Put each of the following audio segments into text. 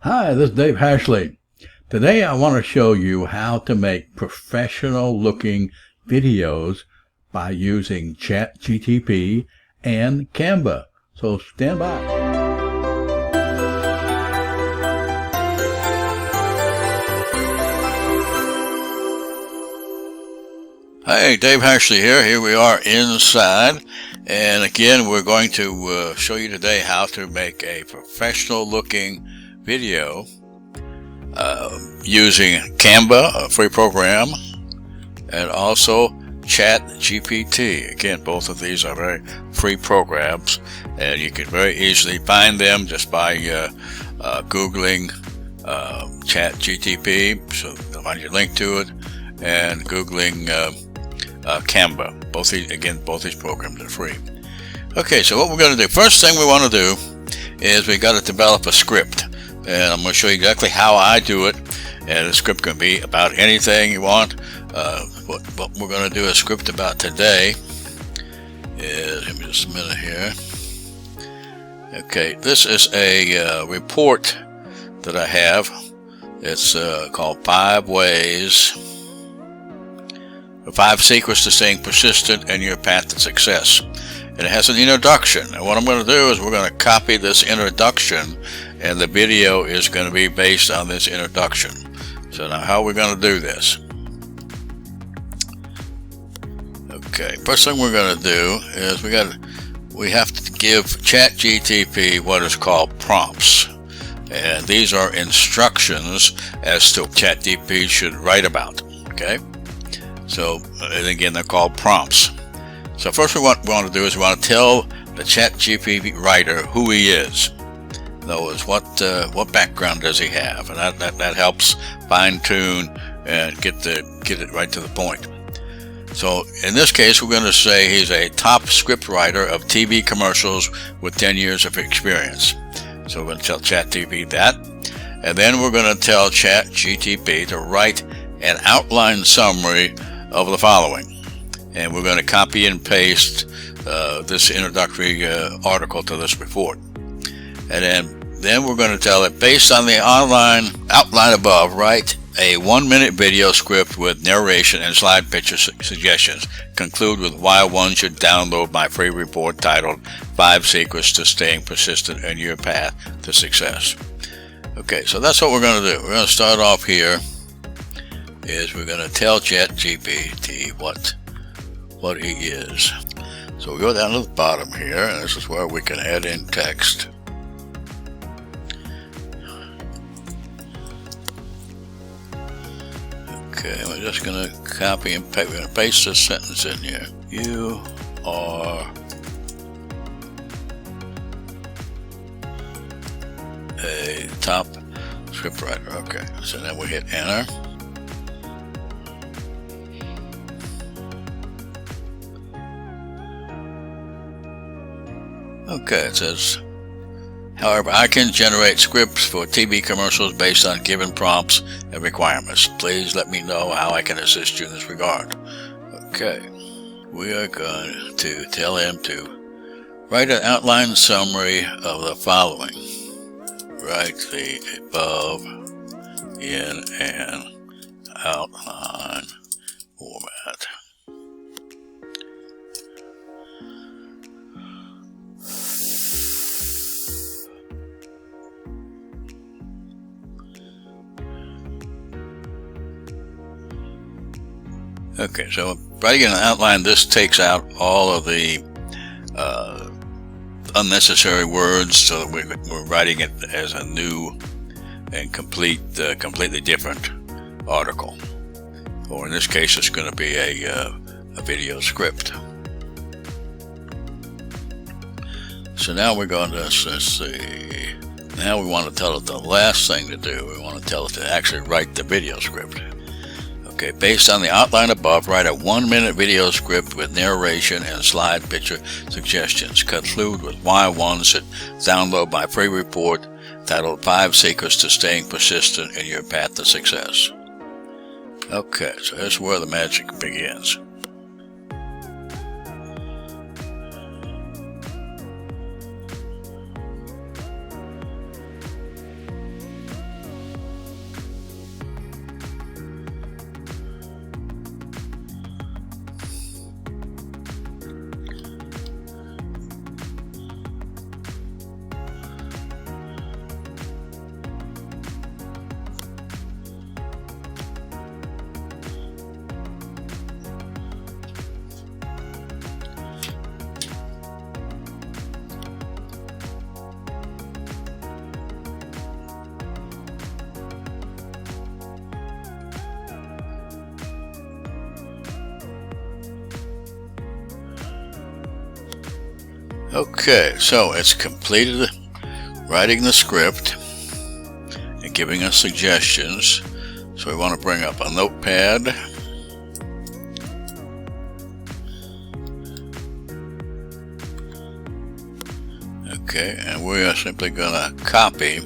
Hi, this is Dave Hashley. Today I want to show you how to make professional looking videos by using ChatGPT and Canva. So stand by. Hey, Dave Hashley here. Here we are inside. And again, we're going to show you today how to make a professional looking video using Canva, a free program, and also ChatGPT. Again, both of these are very free programs, and you can very easily find them just by Googling ChatGPT. So you'll find your link to it, and Googling Canva. Both these programs are free. Okay, so what we're going to do, first thing we want to do is we got to develop a script, and I'm going to show you exactly how I do it. And the script can be about anything you want. What we're going to do a script about today is, give me just a minute here. Okay, this is a report that I have. It's called 5 Secrets to Staying Persistent in Your Path to Success. And it has an introduction. And what I'm going to do is we're going to copy this introduction, and the video is going to be based on this introduction. So now how are we going to do this? Okay, first thing we're going to do is we have to give ChatGPT what is called prompts. And these are instructions as to what ChatGPT should write about. Okay? So, and again, they're called prompts. So first what we want to do is we want to tell the ChatGPT writer who he is. In other words, what background does he have? And that helps fine-tune and get it right to the point. So in this case, we're going to say he's a top script writer of TV commercials with 10 years of experience. So we're going to tell ChatGPT that. And then we're going to tell ChatGPT to write an outline summary of the following. And we're going to copy and paste this introductory article to this report. And then we're going to tell it, based on the outline above, write a 1-minute video script with narration and slide picture suggestions. Conclude with why one should download my free report titled 5 Secrets to Staying Persistent in Your Path to Success. Okay, so that's what we're going to do. We're going to start off here. We're going to tell ChatGPT what he is. So we go down to the bottom here, and this is where we can add in text. Okay, we're just going to copy and paste. We're going to paste this sentence in here. You are a top scriptwriter. Okay, so then we hit enter. Okay, it says, however, I can generate scripts for TV commercials based on given prompts and requirements. Please let me know how I can assist you in this regard. Okay, we are going to tell him to write an outline summary of the following. Write the above in an outline format. Okay, so writing an outline, this takes out all of the unnecessary words, so that we're writing it as a new and completely different article. Or in this case, it's going to be a video script. So now we're going to, let's see, now we want to tell it the last thing to do. We want to tell it to actually write the video script. Okay, based on the outline above, write a 1-minute video script with narration and slide picture suggestions. Conclude with why one should download my free report titled 5 Secrets to Staying Persistent in Your Path to Success. Okay, so that's where the magic begins. Okay, so it's completed writing the script and giving us suggestions. So we want to bring up a notepad. Okay, and we are simply going to copy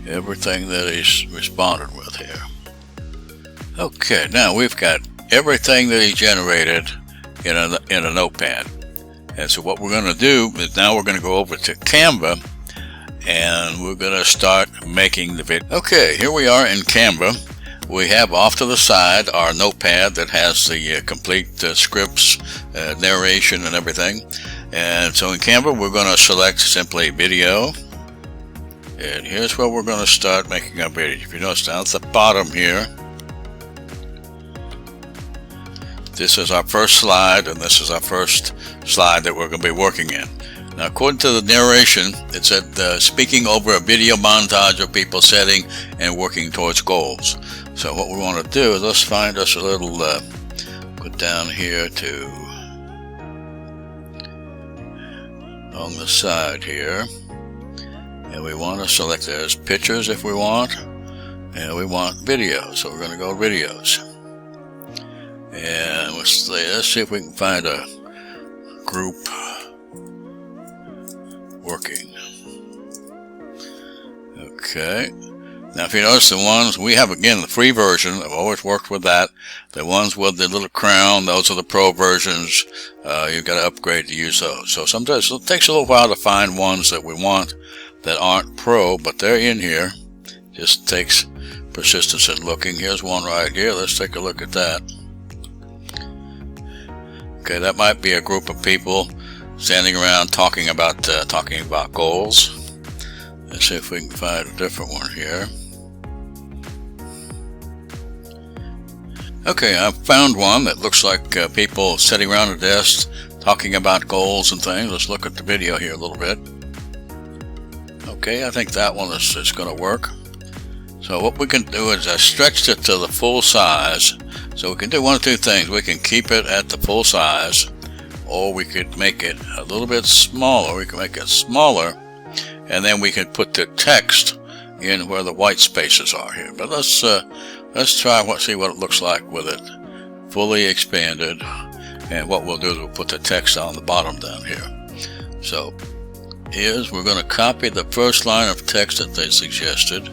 everything that he's responded with here. Okay, now we've got everything that he generated in a notepad. And so what we're going to do is now we're going to go over to Canva and we're going to start making the video. Okay, here we are in Canva. We have off to the side our notepad that has the complete scripts, narration and everything. And so in Canva we're going to select simply video. And here's where we're going to start making our video. If you notice down at the bottom here, this is our first slide, and this is our first slide that we're going to be working in. Now, according to the narration, it said speaking over a video montage of people setting and working towards goals. So what we want to do is let's find us a little, go down here to on the side here, and we want to select as pictures if we want, and we want videos, so we're going to go videos. And let's see if we can find a group working. Okay. Now if you notice the ones, we have again the free version, I've always worked with that. The ones with the little crown, those are the pro versions. You've got to upgrade to use those. So sometimes it takes a little while to find ones that we want that aren't pro, but they're in here. Just takes persistence in looking. Here's one right here. Let's take a look at that. Okay, that might be a group of people standing around talking about goals. Let's see if we can find a different one here. Okay, I found one that looks like people sitting around a desk talking about goals and things. Let's look at the video here a little bit. Okay, I think that one is going to work. So what we can do is I stretched it to the full size. So we can do one of two things. We can keep it at the full size, or we could make it a little bit smaller. We can make it smaller, and then we can put the text in where the white spaces are here. But let's try see what it looks like with it fully expanded. And what we'll do is we'll put the text on the bottom down here. So we're going to copy the first line of text that they suggested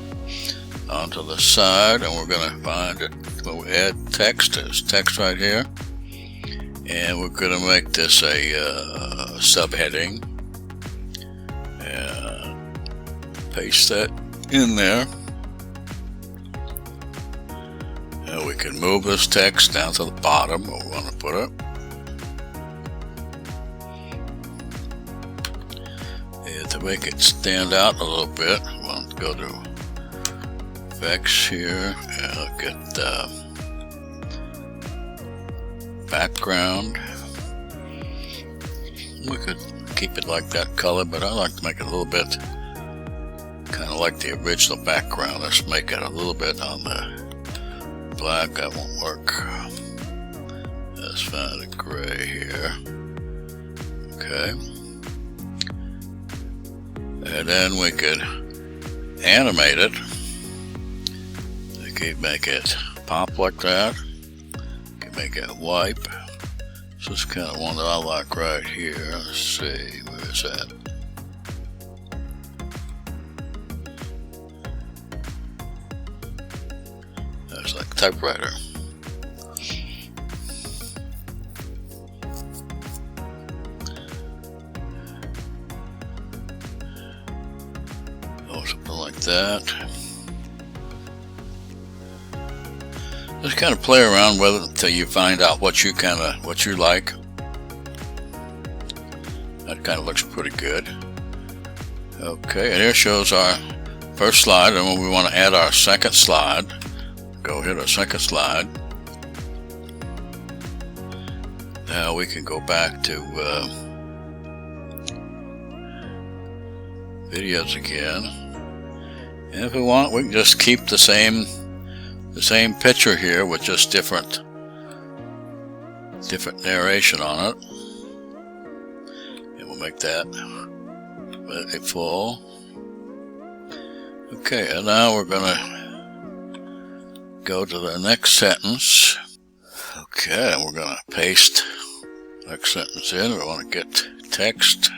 onto the side, and we're going to find it. We'll add text. There's text right here, and we're going to make this a subheading and paste that in there. And we can move this text down to the bottom where we want to put it. And to make it stand out a little bit, we want to go to effects here and look at background. We could keep it like that color, but I like to make it a little bit kind of like the original background. Let's make it a little bit on the black. That won't work. Let's find a gray here. Okay. And then we could animate it. Okay, make it pop like that. Can make it wipe. So it's kind of one that I like right here. Let's see, where is that? That's like typewriter. Oh, something like that. Just kind of play around with it until you find out what you like. That kind of looks pretty good. Okay, and here shows our first slide, and when we want to add our second slide, go hit our second slide. Now we can go back to videos again, and if we want, we can just keep the same picture here with just different narration on it. make that very full. Okay, and now we're gonna go to the next sentence. Okay, we're gonna paste the next sentence in. We want to get text.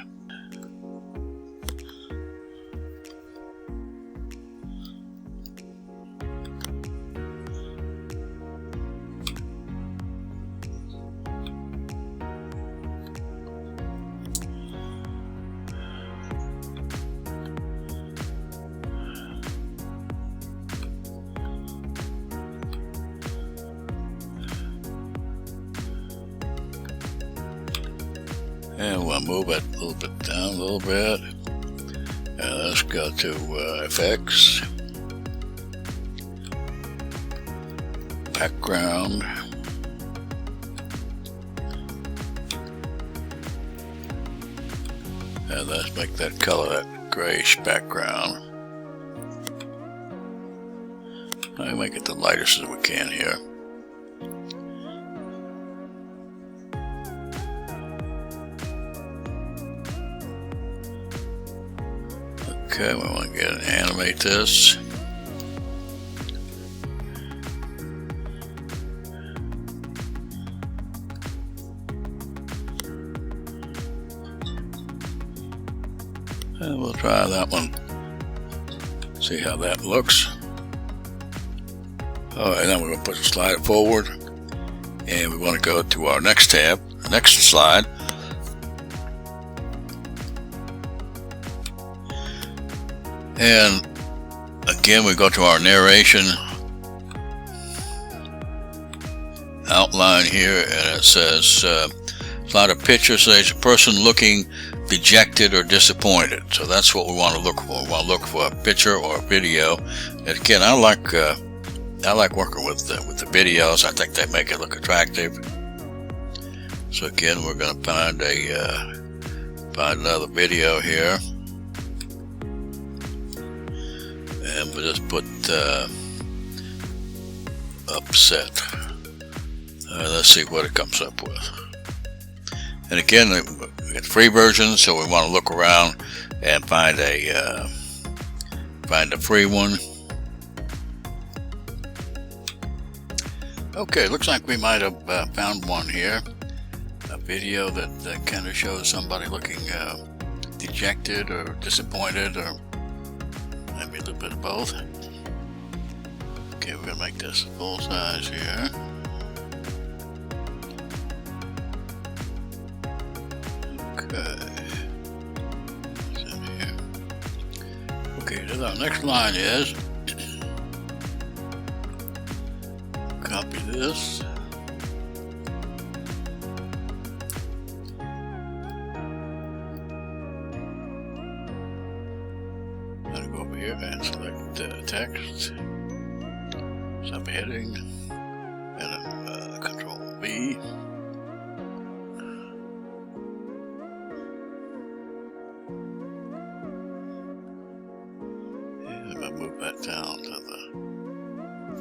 And we'll move it a little bit down a little bit. And let's go to FX, background. And let's make that color that grayish background. I'll make it the lightest as we can here. Okay, we want to get and animate this. And we'll try that one. See how that looks. Alright, now we're going to put the slide forward. And we want to go to our next tab, next slide. And again, we go to our narration outline here, and it says slide a picture says a person looking dejected or disappointed. So that's what we want to look for. We want to look for a picture or a video. And again, I like working with the videos. I think they make it look attractive. So again, we're going to find another video here. And we'll just put upset. Let's see what it comes up with. And again, we get free version, so we want to look around and find a free one. Okay, looks like we might have found one here. A video that kind of shows somebody looking dejected or disappointed, or maybe a little bit of both. Okay, we're gonna make this full size here. Okay. What's in here? Okay, so our next line is copy this. Go over here and select text, subheading, and Control V. And I'm going to move that down to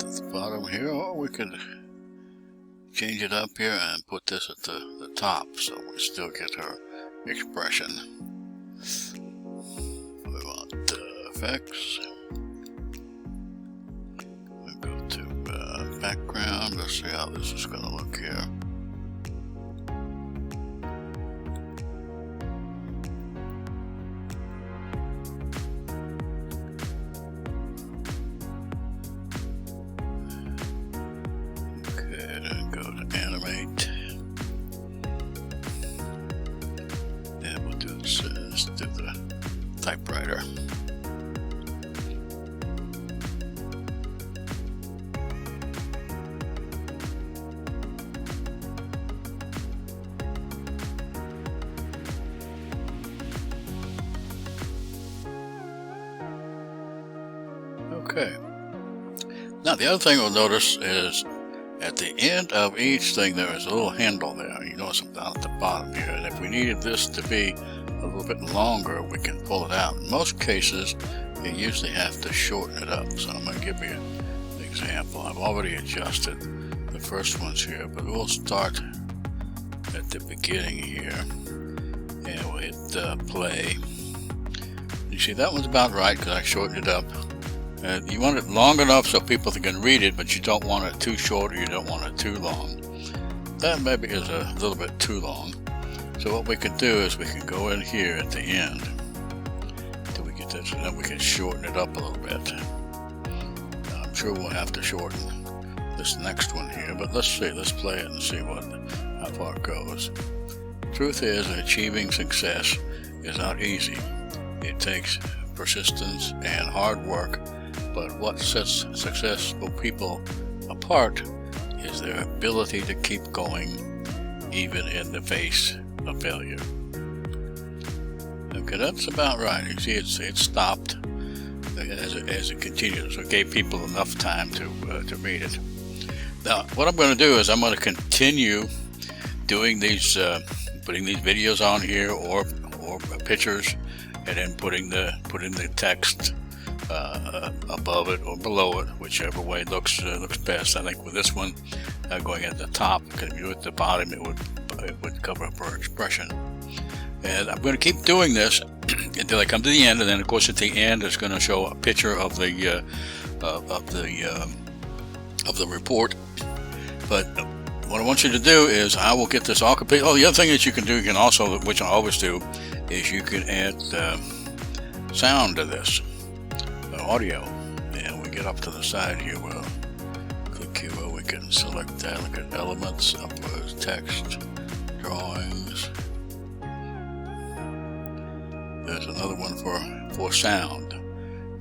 the bottom here, or we could change it up here and put this at the top so we still get our expression. Effects. We go to background. Let's see how this is going to look here. Okay, then go to animate. And we'll do this. Let's do the typewriter. Okay. Now the other thing we'll notice is at the end of each thing there is a little handle there. You notice it down at the bottom here. And if we needed this to be a little bit longer, we can pull it out. In most cases, you usually have to shorten it up. So I'm going to give you an example. I've already adjusted the first ones here, but we'll start at the beginning here. and we'll hit play. You see, that one's about right because I shortened it up. You want it long enough so people can read it, but you don't want it too short or you don't want it too long. That maybe is a little bit too long. So what we can do is we can go in here at the end till we get this, and then we can shorten it up a little bit. I'm sure we'll have to shorten this next one here, but let's see. Let's play it and see how far it goes. Truth is that achieving success is not easy. It takes persistence and hard work, but what sets successful people apart is their ability to keep going even in the face of failure. Okay, that's about right. You see, it stopped as it continued, so it gave people enough time to read it. Now, what I'm going to do is I'm going to continue doing these, putting these videos on here, or pictures, and then putting the text above it or below it, whichever way looks best. I think with this one going at the top, because if you do it at the bottom, it would cover up our expression. And I'm going to keep doing this until I come to the end, and then of course at the end it's going to show a picture of the report. But what I want you to do is I will get this all complete. Oh, the other thing that you can do, which I always do, is you can add sound to this, audio. And we get up to the side here, we'll click here where we can select that. Look at elements, uploads, text, drawings. There's another one for sound,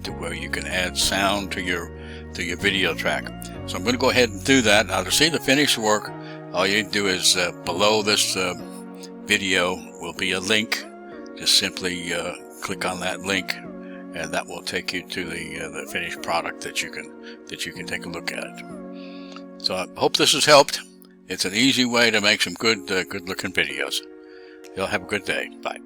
to where you can add sound to your video track. So I'm going to go ahead and do that. Now to see the finished work, all you do is below this video will be a link. Just simply click on that link, and that will take you to the finished product that you can take a look at it. So I hope this has helped. It's an easy way to make some good looking videos. You'll have a good day. Bye.